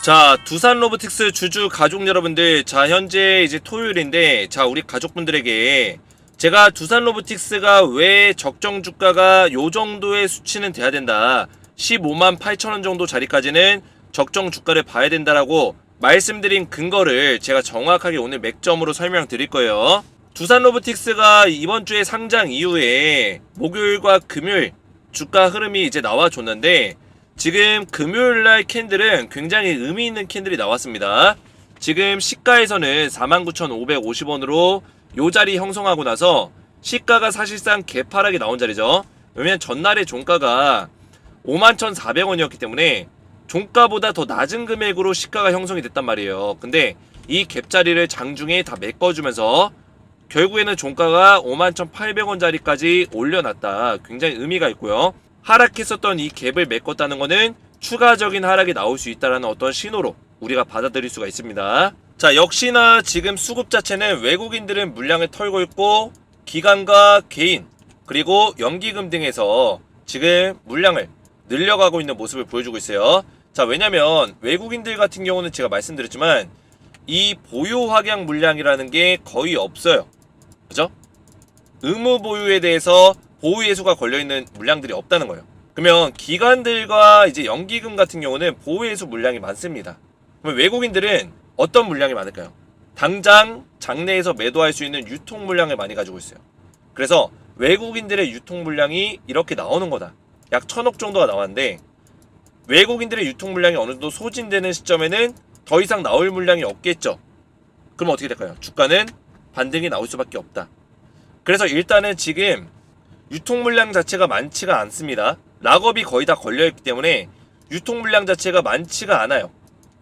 자, 두산 로보틱스 주주 가족 여러분들, 자 현재 이제 토요일인데, 자 우리 가족분들에게 제가 두산 로보틱스가 왜 적정 주가가 요 정도의 수치는 돼야 된다, 15만 8천원 정도 자리까지는 적정 주가를 봐야 된다라고 말씀드린 근거를 제가 정확하게 오늘 맥점으로 설명드릴 거예요. 두산 로보틱스가 이번 주에 상장 이후에 목요일과 금요일 주가 흐름이 이제 나와줬는데, 지금 금요일날 캔들은 굉장히 의미 있는 캔들이 나왔습니다. 지금 시가에서는 49,550원으로 요 자리 형성하고 나서 시가가 사실상 개파락이 나온 자리죠. 왜냐면 전날의 종가가 51,400원이었기 때문에 종가보다 더 낮은 금액으로 시가가 형성이 됐단 말이에요. 근데 이 갭자리를 장중에 다 메꿔주면서 결국에는 종가가 51,800원 자리까지 올려놨다. 굉장히 의미가 있고요. 하락했었던 이 갭을 메꿨다는 것은 추가적인 하락이 나올 수 있다는 어떤 신호로 우리가 받아들일 수가 있습니다. 자, 역시나 지금 수급 자체는 외국인들은 물량을 털고 있고, 기관과 개인 그리고 연기금 등에서 지금 물량을 늘려가고 있는 모습을 보여주고 있어요. 자, 왜냐면 외국인들 같은 경우는 제가 말씀드렸지만 이 보유 확약 물량이라는 게 거의 없어요. 그죠? 의무 보유에 대해서 보유 예수가 걸려있는 물량들이 없다는 거예요. 그러면 기관들과 이제 연기금 같은 경우는 보유 예수 물량이 많습니다. 그러면 외국인들은 어떤 물량이 많을까요? 당장 장내에서 매도할 수 있는 유통 물량을 많이 가지고 있어요. 그래서 외국인들의 유통 물량이 이렇게 나오는 거다. 약 1,000억 정도가 나왔는데, 외국인들의 유통 물량이 어느 정도 소진되는 시점에는 더 이상 나올 물량이 없겠죠. 그럼 어떻게 될까요? 주가는 반등이 나올 수밖에 없다. 그래서 일단은 지금 유통 물량 자체가 많지가 않습니다. 락업이 거의 다 걸려있기 때문에 유통 물량 자체가 많지가 않아요.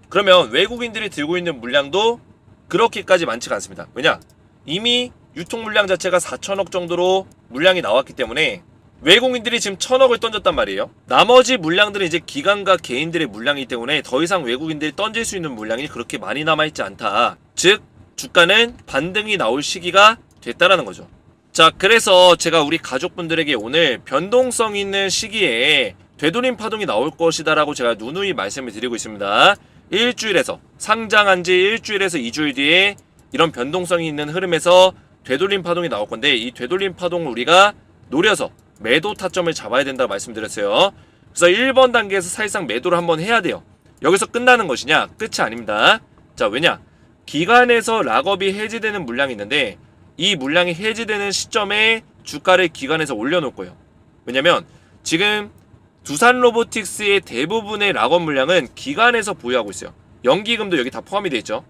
그러면 외국인들이 들고 있는 물량도 그렇게까지 많지가 않습니다. 왜냐? 이미 유통 물량 자체가 4,000억 정도로 물량이 나왔기 때문에 외국인들이 지금 1,000억을 던졌단 말이에요. 나머지 물량들은 이제 기관과 개인들의 물량이기 때문에 더 이상 외국인들이 던질 수 있는 물량이 그렇게 많이 남아있지 않다. 즉 주가는 반등이 나올 시기가 됐다라는 거죠. 자, 그래서 제가 우리 가족분들에게 오늘 변동성 있는 시기에 되돌림 파동이 나올 것이다 라고 제가 누누이 말씀을 드리고 있습니다. 일주일에서, 상장한 지 일주일에서 2주일 뒤에 이런 변동성이 있는 흐름에서 되돌림 파동이 나올 건데, 이 되돌림 파동을 우리가 노려서 매도 타점을 잡아야 된다고 말씀드렸어요. 그래서 1번 단계에서 사실상 매도를 한번 해야 돼요. 여기서 끝나는 것이냐? 끝이 아닙니다. 자, 왜냐? 기관에서 락업이 해지되는 물량이 있는데, 이 물량이 해지되는 시점에 주가를 기관에서 올려놓을 거예요. 왜냐면 지금 두산 로보틱스의 대부분의 락업 물량은 기관에서 보유하고 있어요. 연기금도 여기 다 포함이 되어 있죠.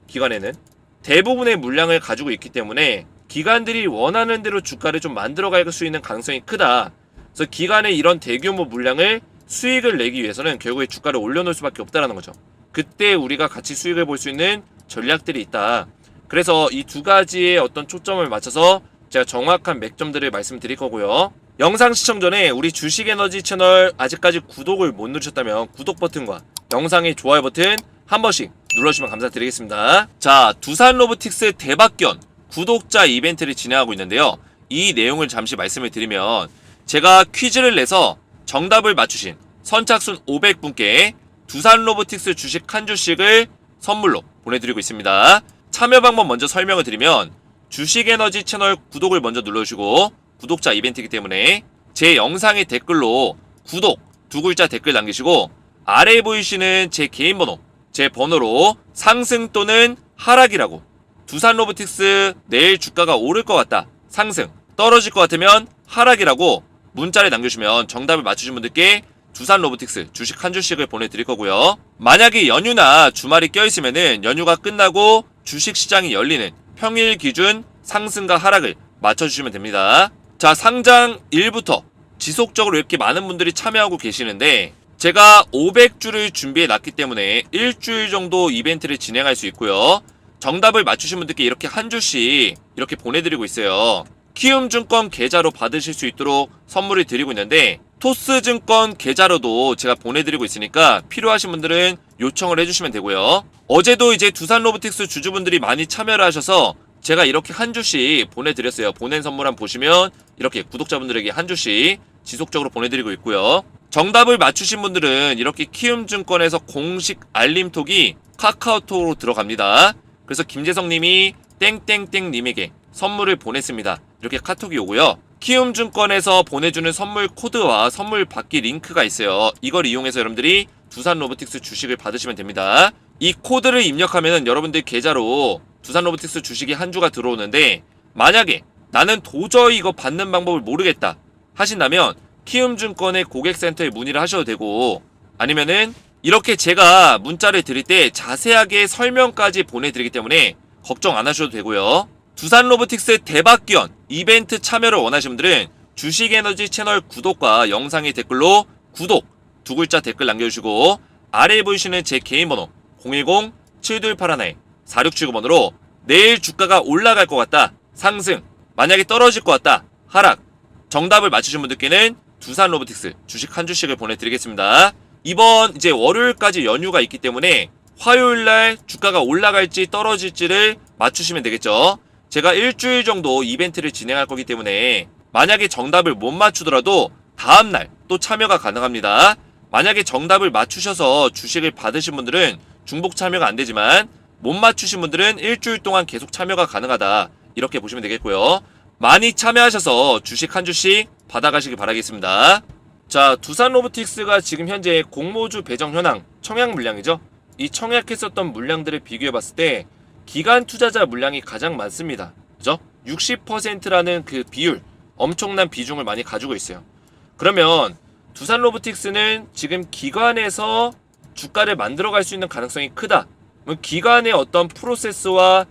기관에는 대부분의 물량을 가지고 있기 때문에 기관들이 원하는 대로 주가를 좀 만들어갈 수 있는 가능성이 크다. 그래서 기관의 이런 대규모 물량을 수익을 내기 위해서는 결국에 주가를 올려놓을 수밖에 없다는 거죠. 그때 우리가 같이 수익을 볼 수 있는 전략들이 있다. 그래서 이 두 가지의 어떤 초점을 맞춰서 제가 정확한 맥점들을 말씀드릴 거고요. 영상 시청 전에 우리 주식에너지 채널 아직까지 구독을 못 누르셨다면 구독 버튼과 영상의 좋아요 버튼 한 번씩 눌러주시면 감사드리겠습니다. 자, 두산 로보틱스 대박견 구독자 이벤트를 진행하고 있는데요. 이 내용을 잠시 말씀을 드리면, 제가 퀴즈를 내서 정답을 맞추신 선착순 500분께 두산 로보틱스 주식 한 주씩을 선물로 보내드리고 있습니다. 참여 방법 먼저 설명을 드리면, 주식에너지 채널 구독을 먼저 눌러주시고, 구독자 이벤트이기 때문에 제 영상의 댓글로 구독 두 글자 댓글 남기시고, 아래에 보이시는 제 개인 번호, 제 번호로 상승 또는 하락이라고, 두산 로보틱스 내일 주가가 오를 것 같다, 상승, 떨어질 것 같으면 하락이라고 문자를 남겨주시면 정답을 맞추신 분들께 두산 로보틱스 주식 한 주씩을 보내드릴 거고요. 만약에 연휴나 주말이 껴있으면은 연휴가 끝나고 주식시장이 열리는 평일 기준 상승과 하락을 맞춰주시면 됩니다. 자, 상장 일부터 지속적으로 이렇게 많은 분들이 참여하고 계시는데, 제가 500주를 준비해 놨기 때문에 일주일 정도 이벤트를 진행할 수 있고요. 정답을 맞추신 분들께 이렇게 한 주씩 이렇게 보내드리고 있어요. 키움증권 계좌로 받으실 수 있도록 선물을 드리고 있는데, 토스증권 계좌로도 제가 보내드리고 있으니까 필요하신 분들은 요청을 해주시면 되고요. 어제도 이제 두산 로보틱스 주주분들이 많이 참여를 하셔서 제가 이렇게 한 주씩 보내드렸어요. 보낸 선물 한번 보시면 이렇게 구독자분들에게 한 주씩 지속적으로 보내드리고 있고요. 정답을 맞추신 분들은 이렇게 키움증권에서 공식 알림톡이 카카오톡으로 들어갑니다. 그래서 김재성님이 땡땡땡님에게 선물을 보냈습니다. 이렇게 카톡이 오고요. 키움증권에서 보내주는 선물 코드와 선물 받기 링크가 있어요. 이걸 이용해서 여러분들이 두산로보틱스 주식을 받으시면 됩니다. 이 코드를 입력하면 여러분들 계좌로 두산로보틱스 주식이 한 주가 들어오는데, 만약에 나는 도저히 이거 받는 방법을 모르겠다 하신다면 키움증권의 고객센터에 문의를 하셔도 되고, 아니면은 이렇게 제가 문자를 드릴 때 자세하게 설명까지 보내드리기 때문에 걱정 안 하셔도 되고요. 두산로보틱스 대박기원 이벤트 참여를 원하시는 분들은 주식에너지 채널 구독과 영상의 댓글로 구독 두 글자 댓글 남겨주시고, 아래에 보이시는 제 개인 번호 010-7281-4679번으로 내일 주가가 올라갈 것 같다, 상승, 만약에 떨어질 것 같다, 하락, 정답을 맞추신 분들께는 두산로보틱스 주식 한 주씩을 보내드리겠습니다. 이번 이제 월요일까지 연휴가 있기 때문에 화요일날 주가가 올라갈지 떨어질지를 맞추시면 되겠죠. 제가 일주일 정도 이벤트를 진행할 거기 때문에 만약에 정답을 못 맞추더라도 다음날 또 참여가 가능합니다. 만약에 정답을 맞추셔서 주식을 받으신 분들은 중복 참여가 안 되지만 못 맞추신 분들은 일주일 동안 계속 참여가 가능하다, 이렇게 보시면 되겠고요. 많이 참여하셔서 주식 한 주씩 받아가시기 바라겠습니다. 자, 두산로보틱스가 지금 현재 공모주 배정 현황, 청약 물량이죠. 이 청약했었던 물량들을 비교해봤을 때 기관 투자자 물량이 가장 많습니다. 그죠? 60%라는 그 비율, 엄청난 비중을 많이 가지고 있어요. 그러면 두산로보틱스는 지금 기관에서 주가를 만들어갈 수 있는 가능성이 크다. 기관의 어떤 프로세스와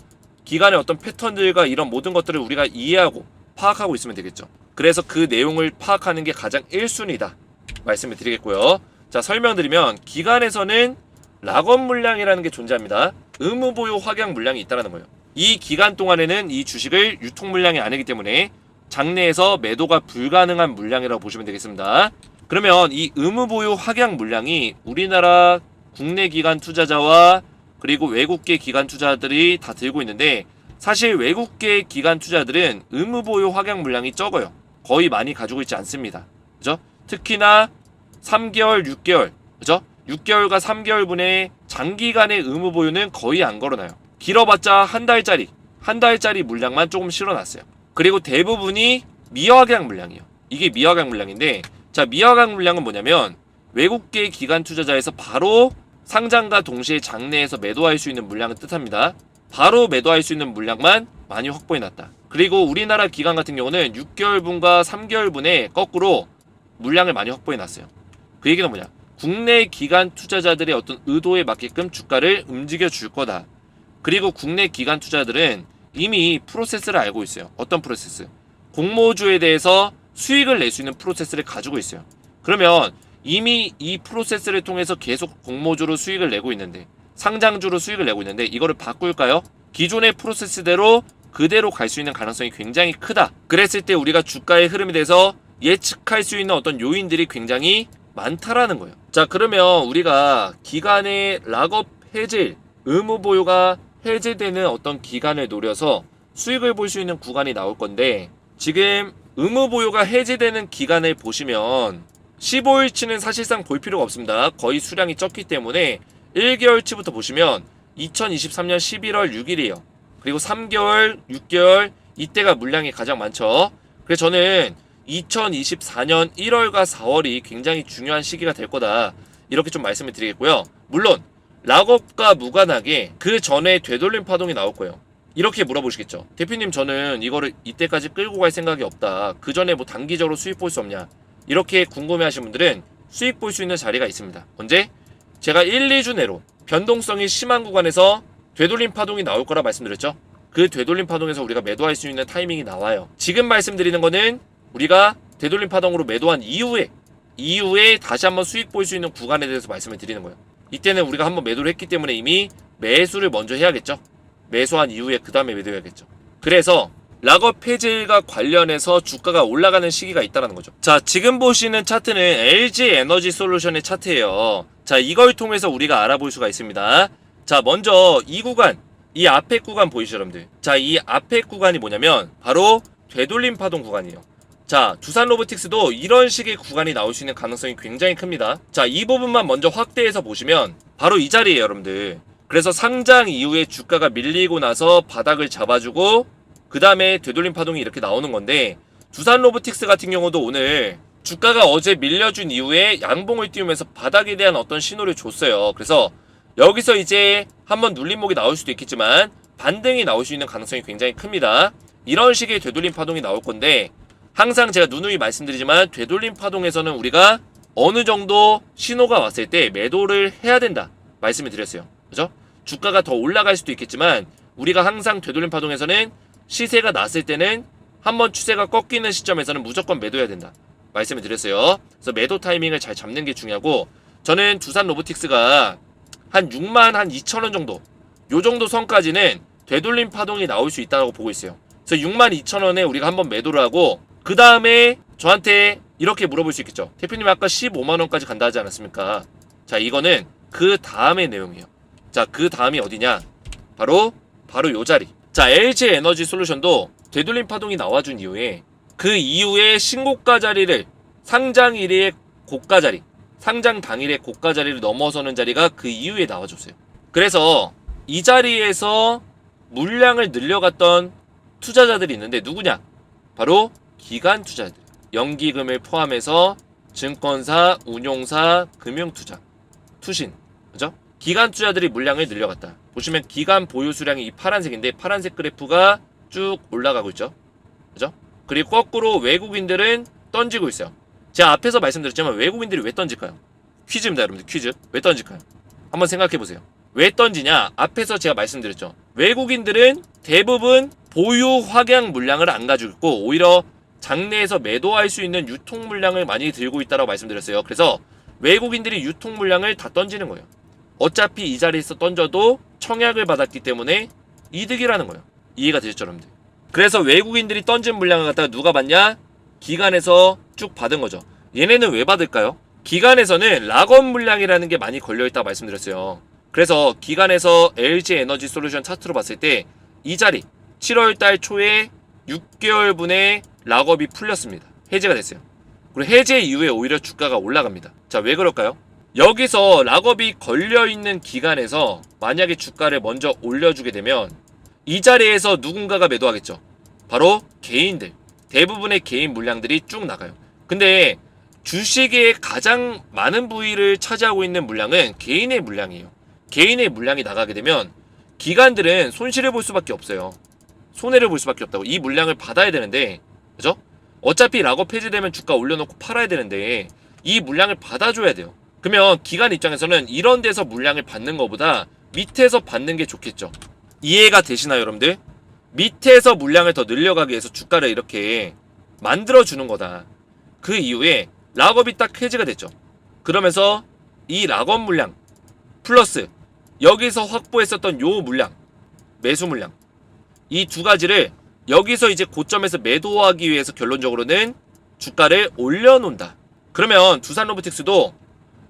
기관의 어떤 패턴들과 이런 모든 것들을 우리가 이해하고 파악하고 있으면 되겠죠. 그래서 그 내용을 파악하는 게 가장 1순위다 말씀을 드리겠고요. 자, 설명드리면 기관에서는 락업 물량이라는 게 존재합니다. 의무보유 확약 물량이 있다는 거예요. 이 기간 동안에는 이 주식을 유통 물량이 아니기 때문에 장내에서 매도가 불가능한 물량이라고 보시면 되겠습니다. 그러면 이 의무보유 확약 물량이 우리나라 국내 기관 투자자와 그리고 외국계 기관 투자들이 다 들고 있는데, 사실 외국계 기관 투자들은 의무보유 확약 물량이 적어요. 거의 많이 가지고 있지 않습니다. 그죠? 특히나 3개월, 6개월, 그죠? 6개월과 3개월분의 장기간의 의무보유는 거의 안 걸어놔요. 길어봤자 한 달짜리 물량만 조금 실어놨어요. 그리고 대부분이 미확약 물량이에요. 이게 미확약 물량인데, 자, 미확약 물량은 뭐냐면 외국계 기관 투자자에서 바로 상장과 동시에 장내에서 매도할 수 있는 물량을 뜻합니다. 바로 매도할 수 있는 물량만 많이 확보해놨다. 그리고 우리나라 기관 같은 경우는 6개월분과 3개월분에 거꾸로 물량을 많이 확보해놨어요. 그 얘기는 뭐냐? 국내 기관 투자자들의 어떤 의도에 맞게끔 주가를 움직여 줄 거다. 그리고 국내 기관 투자들은 이미 프로세스를 알고 있어요. 어떤 프로세스? 공모주에 대해서 수익을 낼 수 있는 프로세스를 가지고 있어요. 그러면 이미 이 프로세스를 통해서 계속 공모주로 수익을 내고 있는데, 상장주로 수익을 내고 있는데 이거를 바꿀까요? 기존의 프로세스대로 그대로 갈 수 있는 가능성이 굉장히 크다. 그랬을 때 우리가 주가의 흐름에 대해서 예측할 수 있는 어떤 요인들이 굉장히 많다라는 거예요. 자, 그러면 우리가 기간의 락업 해제, 의무 보유가 해제되는 어떤 기간을 노려서 수익을 볼 수 있는 구간이 나올 건데, 지금 의무 보유가 해제되는 기간을 보시면 15일치는 사실상 볼 필요가 없습니다. 거의 수량이 적기 때문에 1개월치부터 보시면 2023년 11월 6일이에요. 그리고 3개월, 6개월 이때가 물량이 가장 많죠. 그래서 저는 2024년 1월과 4월이 굉장히 중요한 시기가 될 거다, 이렇게 좀 말씀을 드리겠고요. 물론 락업과 무관하게 그 전에 되돌림 파동이 나올 거예요. 이렇게 물어보시겠죠. 대표님, 저는 이거를 이때까지 끌고 갈 생각이 없다. 그 전에 뭐 단기적으로 수익 볼 수 없냐, 이렇게 궁금해 하시는 분들은 수익 볼 수 있는 자리가 있습니다. 언제? 제가 1, 2주 내로 변동성이 심한 구간에서 되돌림 파동이 나올 거라 말씀드렸죠. 그 되돌림 파동에서 우리가 매도할 수 있는 타이밍이 나와요. 지금 말씀드리는 거는 우리가 되돌림 파동으로 매도한 이후에 다시 한번 수익 볼 수 있는 구간에 대해서 말씀을 드리는 거예요. 이때는 우리가 한번 매도를 했기 때문에 이미 매수를 먼저 해야겠죠. 매수한 이후에 그 다음에 매도해야겠죠. 그래서 락업 해제와 관련해서 주가가 올라가는 시기가 있다는 거죠. 자, 지금 보시는 차트는 LG 에너지 솔루션의 차트예요. 자, 이걸 통해서 우리가 알아볼 수가 있습니다. 자, 먼저 이 구간, 이 앞에 구간 보이시죠, 여러분들? 자, 이 앞에 구간이 뭐냐면 바로 되돌림 파동 구간이에요. 자, 두산 로보틱스도 이런 식의 구간이 나올 수 있는 가능성이 굉장히 큽니다. 자, 이 부분만 먼저 확대해서 보시면 바로 이 자리예요, 여러분들. 그래서 상장 이후에 주가가 밀리고 나서 바닥을 잡아주고 그 다음에 되돌림 파동이 이렇게 나오는 건데, 두산 로보틱스 같은 경우도 오늘 주가가 어제 밀려준 이후에 양봉을 띄우면서 바닥에 대한 어떤 신호를 줬어요. 그래서 여기서 이제 한번 눌림목이 나올 수도 있겠지만 반등이 나올 수 있는 가능성이 굉장히 큽니다. 이런 식의 되돌림 파동이 나올 건데, 항상 제가 누누이 말씀드리지만 되돌림 파동에서는 우리가 어느 정도 신호가 왔을 때 매도를 해야 된다 말씀을 드렸어요. 그죠? 주가가 더 올라갈 수도 있겠지만 우리가 항상 되돌림 파동에서는 시세가 났을 때는 한번 추세가 꺾이는 시점에서는 무조건 매도해야 된다 말씀을 드렸어요. 그래서 매도 타이밍을 잘 잡는 게 중요하고, 저는 두산 로보틱스가 한 6만 한 2천원 정도, 요 정도 선까지는 되돌림 파동이 나올 수 있다고 보고 있어요. 그래서 6만 2천원에 우리가 한번 매도를 하고, 그 다음에 저한테 이렇게 물어볼 수 있겠죠. 대표님 아까 15만원까지 간다 하지 않았습니까? 자, 이거는 그 다음의 내용이에요. 자, 그 다음이 어디냐? 바로 요 자리. 자, LG 에너지 솔루션도 되돌림 파동이 나와준 이후에 그 이후에 신고가 자리를, 상장 일의 고가 자리, 상장 당일의 고가 자리를 넘어서는 자리가 그 이후에 나와줬어요. 그래서 이 자리에서 물량을 늘려갔던 투자자들이 있는데 누구냐? 바로 기관 투자들, 연기금을 포함해서 증권사, 운용사, 금융투자, 투신, 그죠? 기관 투자들이 물량을 늘려갔다. 보시면 기관 보유 수량이 이 파란색인데, 파란색 그래프가 쭉 올라가고 있죠, 그죠? 그리고 거꾸로 외국인들은 던지고 있어요. 제가 앞에서 말씀드렸지만 외국인들이 왜 던질까요? 퀴즈입니다, 여러분들. 퀴즈. 왜 던질까요? 한번 생각해 보세요. 왜 던지냐? 앞에서 제가 말씀드렸죠. 외국인들은 대부분 보유 확양 물량을 안 가지고 있고 오히려 장내에서 매도할 수 있는 유통 물량을 많이 들고 있다고 말씀드렸어요. 그래서 외국인들이 유통 물량을 다 던지는 거예요. 어차피 이 자리에서 던져도 청약을 받았기 때문에 이득이라는 거예요. 이해가 되셨죠, 여러분들? 그래서 외국인들이 던진 물량을 갖다가 누가 받냐? 기관에서 쭉 받은 거죠. 얘네는 왜 받을까요? 기관에서는 락업 물량이라는 게 많이 걸려있다고 말씀드렸어요. 그래서 기관에서 LG 에너지 솔루션 차트로 봤을 때 이 자리 7월달 초에 6개월분의 락업이 풀렸습니다. 해제가 됐어요. 그리고 해제 이후에 오히려 주가가 올라갑니다. 자, 왜 그럴까요? 여기서 락업이 걸려있는 기간에서 만약에 주가를 먼저 올려주게 되면 이 자리에서 누군가가 매도하겠죠. 바로 개인들, 대부분의 개인 물량들이 쭉 나가요. 근데 주식의 가장 많은 부위를 차지하고 있는 물량은 개인의 물량이에요. 개인의 물량이 나가게 되면 기관들은 손실을 볼 수밖에 없어요. 손해를 볼 수밖에 없다고. 이 물량을 받아야 되는데, 그죠? 어차피 락업 해제되면 주가 올려놓고 팔아야 되는데 이 물량을 받아줘야 돼요. 그러면 기관 입장에서는 이런 데서 물량을 받는 것보다 밑에서 받는 게 좋겠죠. 이해가 되시나요, 여러분들? 밑에서 물량을 더 늘려가기 위해서 주가를 이렇게 만들어주는 거다. 그 이후에 락업이 딱 해제가 됐죠. 그러면서 이 락업 물량 플러스 여기서 확보했었던 요 물량, 매수 물량, 이 두 가지를 여기서 이제 고점에서 매도하기 위해서 결론적으로는 주가를 올려놓는다. 그러면 두산 로보틱스도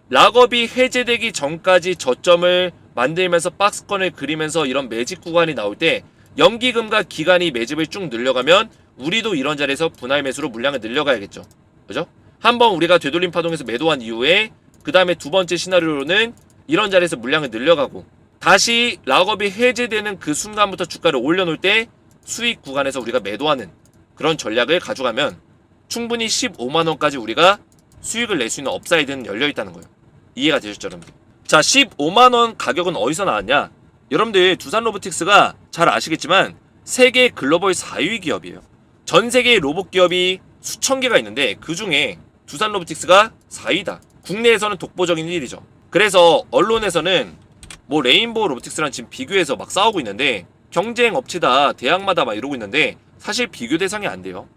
락업이 해제되기 전까지 저점을 만들면서 박스권을 그리면서 이런 매집 구간이 나올 때 연기금과 기관이 매집을 쭉 늘려가면 우리도 이런 자리에서 분할 매수로 물량을 늘려가야겠죠. 그죠? 한번 우리가 되돌림 파동에서 매도한 이후에 그 다음에 두 번째 시나리오로는 이런 자리에서 물량을 늘려가고 다시 락업이 해제되는 그 순간부터 주가를 올려놓을 때 수익 구간에서 우리가 매도하는 그런 전략을 가져가면 충분히 15만원까지 우리가 수익을 낼 수 있는 업사이드는 열려있다는 거예요. 이해가 되셨죠, 여러분들? 자, 15만원 가격은 어디서 나왔냐? 여러분들 두산 로보틱스가 잘 아시겠지만 세계 글로벌 4위 기업이에요. 전 세계의 로봇 기업이 수천 개가 있는데 그 중에 두산 로보틱스가 4위다. 국내에서는 독보적인 일이죠. 그래서 언론에서는 뭐 레인보우 로보틱스랑 지금 비교해서 막 싸우고 있는데 경쟁 업체다, 대학마다 막 이러고 있는데 사실 비교 대상이 안 돼요.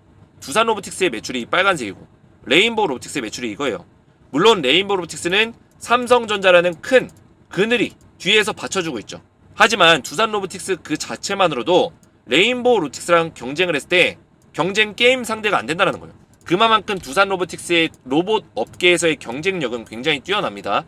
두산 로보틱스의 매출이 빨간색이고 레인보우 로보틱스의 매출이 이거예요. 물론 레인보우 로보틱스는 삼성전자라는 큰 그늘이 뒤에서 받쳐주고 있죠. 하지만 두산 로보틱스 그 자체만으로도 레인보우 로보틱스랑 경쟁을 했을 때 경쟁 게임 상대가 안 된다는 거예요. 그만큼 두산 로보틱스의 로봇 업계에서의 경쟁력은 굉장히 뛰어납니다.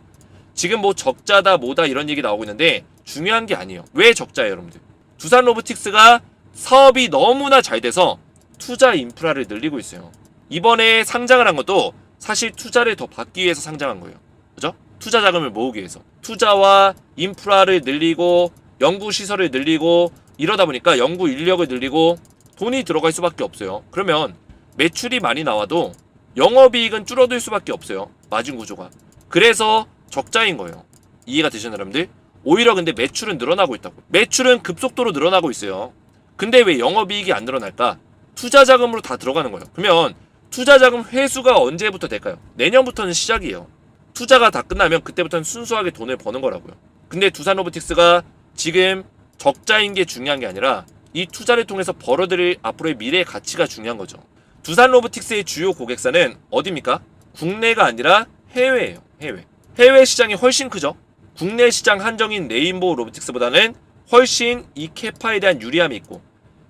지금 뭐 적자다 뭐다 이런 얘기 나오고 있는데 중요한 게 아니에요. 왜 적자예요, 여러분들? 두산 로보틱스가 사업이 너무나 잘 돼서 투자 인프라를 늘리고 있어요. 이번에 상장을 한 것도 사실 투자를 더 받기 위해서 상장한 거예요. 그죠? 투자 자금을 모으기 위해서. 투자와 인프라를 늘리고 연구시설을 늘리고 이러다 보니까 연구 인력을 늘리고 돈이 들어갈 수밖에 없어요. 그러면 매출이 많이 나와도 영업이익은 줄어들 수밖에 없어요. 마진 구조가. 그래서 적자인 거예요. 이해가 되시나요, 여러분들? 오히려 근데 매출은 늘어나고 있다고. 매출은 급속도로 늘어나고 있어요. 근데 왜 영업이익이 안 늘어날까? 투자 자금으로 다 들어가는 거예요. 그러면 투자 자금 회수가 언제부터 될까요? 내년부터는 시작이에요. 투자가 다 끝나면 그때부터는 순수하게 돈을 버는 거라고요. 근데 두산 로보틱스가 지금 적자인 게 중요한 게 아니라 이 투자를 통해서 벌어들일 앞으로의 미래의 가치가 중요한 거죠. 두산 로보틱스의 주요 고객사는 어디입니까? 국내가 아니라 해외예요. 해외. 해외 시장이 훨씬 크죠. 국내 시장 한정인 레인보우 로보틱스보다는 훨씬 이 캐파에 대한 유리함이 있고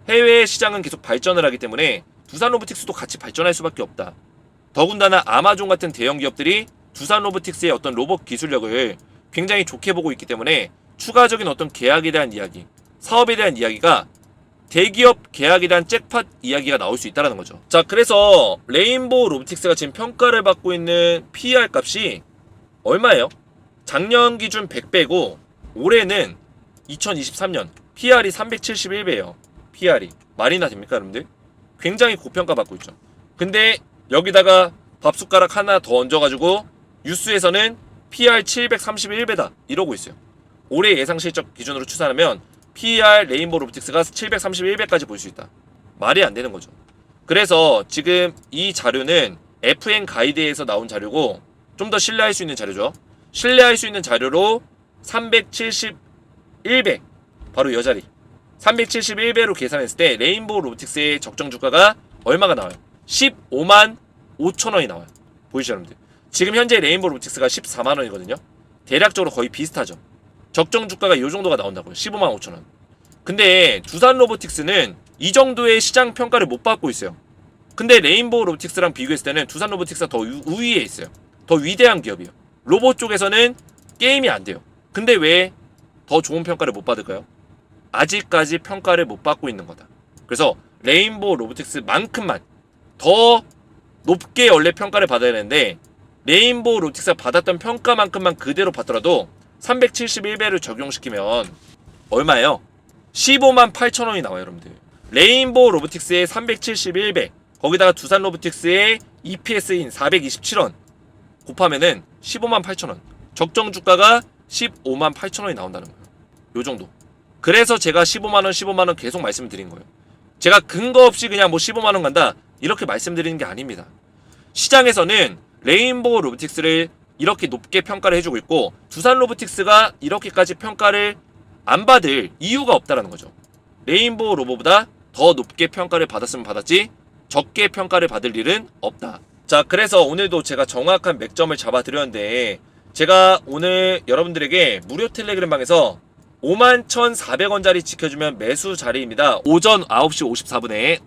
해외 시장은 계속 발전을 하기 때문에 두산 로보틱스도 같이 발전할 수밖에 없다. 더군다나 아마존 같은 대형 기업들이 두산 로보틱스의 어떤 로봇 기술력을 굉장히 좋게 보고 있기 때문에 추가적인 어떤 계약에 대한 이야기, 사업에 대한 이야기가 대기업 계약에 대한 잭팟 이야기가 나올 수 있다는 거죠. 자, 그래서 레인보우 로보틱스가 지금 평가를 받고 있는 PER 값이 얼마예요? 작년 기준 100배고 올해는 2023년 PER이 371배예요. PER이 말이나 됩니까, 여러분들? 굉장히 고평가 받고 있죠. 근데 여기다가 밥숟가락 하나 더 얹어가지고 뉴스에서는 PER 731배다 이러고 있어요. 올해 예상 실적 기준으로 추산하면 PER 레인보우 로보틱스가 731배까지 볼 수 있다. 말이 안 되는 거죠. 그래서 지금 이 자료는 FN 가이드에서 나온 자료고 좀 더 신뢰할 수 있는 자료죠. 신뢰할 수 있는 자료로 371배, 바로 이 자리 371배로 계산했을 때 레인보우 로보틱스의 적정 주가가 얼마가 나와요? 15만 5천원이 나와요. 보이시죠, 여러분들? 지금 현재 레인보우 로보틱스가 14만원이거든요. 대략적으로 거의 비슷하죠. 적정 주가가 이 정도가 나온다고요. 15만 5천원. 근데 두산 로보틱스는 이 정도의 시장 평가를 못 받고 있어요. 근데 레인보우 로보틱스랑 비교했을 때는 두산 로보틱스가 더 우위에 있어요. 더 위대한 기업이에요. 로봇 쪽에서는 게임이 안 돼요. 근데 왜 더 좋은 평가를 못 받을까요? 아직까지 평가를 못 받고 있는 거다. 그래서 레인보우 로보틱스만큼만 더 높게 원래 평가를 받아야 되는데 레인보우 로보틱스가 받았던 평가만큼만 그대로 받더라도 371배를 적용시키면 얼마예요? 15만 8천원이 나와요, 여러분들. 레인보우 로보틱스의 371배 거기다가 두산 로보틱스의 EPS인 427원 곱하면은 15만 8천원. 적정 주가가 15만 8천원이 나온다는 거예요. 요 정도. 그래서 제가 15만원 15만원 계속 말씀드린 거예요. 제가 근거 없이 그냥 뭐 15만원 간다 이렇게 말씀드리는 게 아닙니다. 시장에서는 레인보우 로보틱스를 이렇게 높게 평가를 해주고 있고 두산 로보틱스가 이렇게까지 평가를 안 받을 이유가 없다라는 거죠. 레인보우 로보보다 더 높게 평가를 받았으면 받았지 적게 평가를 받을 일은 없다. 자, 그래서 오늘도 제가 정확한 맥점을 잡아드렸는데 제가 오늘 여러분들에게 무료 텔레그램 방에서 51,400원짜리 지켜주면 매수 자리입니다. 오전 9시 54분에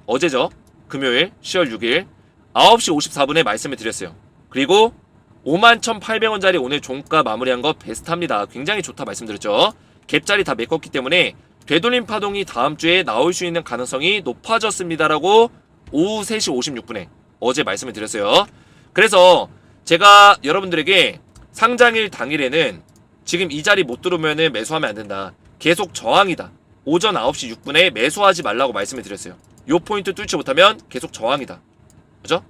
어제죠. 금요일 10월 6일 9시 54분에 말씀을 드렸어요. 그리고 51,800원짜리 오늘 종가 마무리한 거 베스트합니다. 굉장히 좋다 말씀드렸죠. 갭자리 다 메꿨기 때문에 되돌림 파동이 다음 주에 나올 수 있는 가능성이 높아졌습니다라고 오후 3시 56분에 어제 말씀을 드렸어요. 그래서 제가 여러분들에게 상장일 당일에는 지금 이 자리 못 들어오면은 매수하면 안 된다. 계속 저항이다. 오전 9시 6분에 매수하지 말라고 말씀을 드렸어요. 요 포인트 뚫지 못하면 계속 저항이다. 그죠?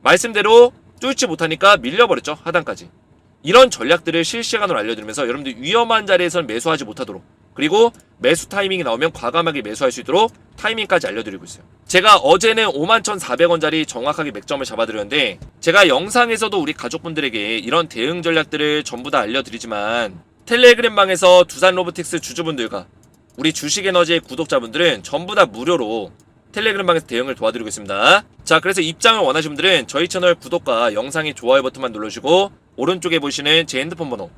말씀대로 뚫지 못하니까 밀려버렸죠. 하단까지. 이런 전략들을 실시간으로 알려드리면서 여러분들 위험한 자리에서는 매수하지 못하도록 그리고 매수 타이밍이 나오면 과감하게 매수할 수 있도록 타이밍까지 알려드리고 있어요. 제가 어제는 51,400원짜리 정확하게 맥점을 잡아드렸는데 제가 영상에서도 우리 가족분들에게 이런 대응 전략들을 전부 다 알려드리지만 텔레그램방에서 두산 로보틱스 주주분들과 우리 주식에너지의 구독자분들은 전부 다 무료로 텔레그램방에서 대응을 도와드리고 있습니다. 자, 그래서 입장을 원하시는 분들은 저희 채널 구독과 영상의 좋아요 버튼만 눌러주시고 오른쪽에 보시는 제 핸드폰 번호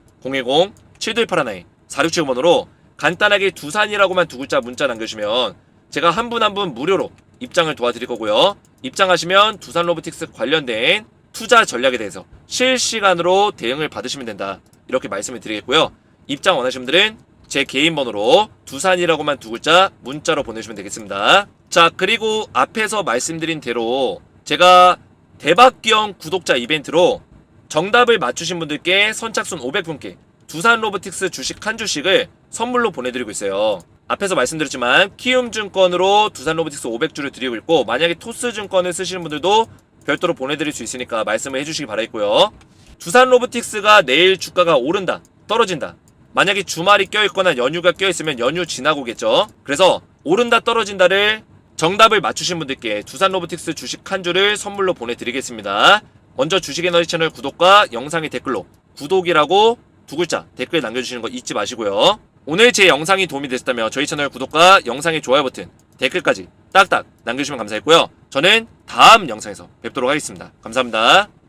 010-7281-4675번호로 간단하게 두산이라고만 두 글자 문자 남겨주시면 제가 한 분 한 분 무료로 입장을 도와드릴 거고요. 입장하시면 두산 로보틱스 관련된 투자 전략에 대해서 실시간으로 대응을 받으시면 된다. 이렇게 말씀을 드리겠고요. 입장 원하시는 분들은 제 개인 번호로 두산이라고만 두 글자 문자로 보내주시면 되겠습니다. 자, 그리고 앞에서 말씀드린 대로 제가 대박기형 구독자 이벤트로 정답을 맞추신 분들께 선착순 500분께 두산 로보틱스 주식 한 주씩을 선물로 보내드리고 있어요. 앞에서 말씀드렸지만 키움증권으로 두산 로보틱스 500주를 드리고 있고, 만약에 토스증권을 쓰시는 분들도 별도로 보내드릴 수 있으니까 말씀을 해주시기 바라겠고요. 두산 로보틱스가 내일 주가가 오른다, 떨어진다, 만약에 주말이 껴있거나 연휴가 껴있으면 연휴 지나고겠죠. 그래서 오른다 떨어진다를 정답을 맞추신 분들께 두산 로보틱스 주식 한 주를 선물로 보내드리겠습니다. 먼저 주식에너지 채널 구독과 영상의 댓글로 구독이라고 두 글자 댓글 남겨주시는 거 잊지 마시고요. 오늘 제 영상이 도움이 되셨다면 저희 채널 구독과 영상의 좋아요 버튼, 댓글까지 딱딱 남겨주시면 감사했고요. 저는 다음 영상에서 뵙도록 하겠습니다. 감사합니다.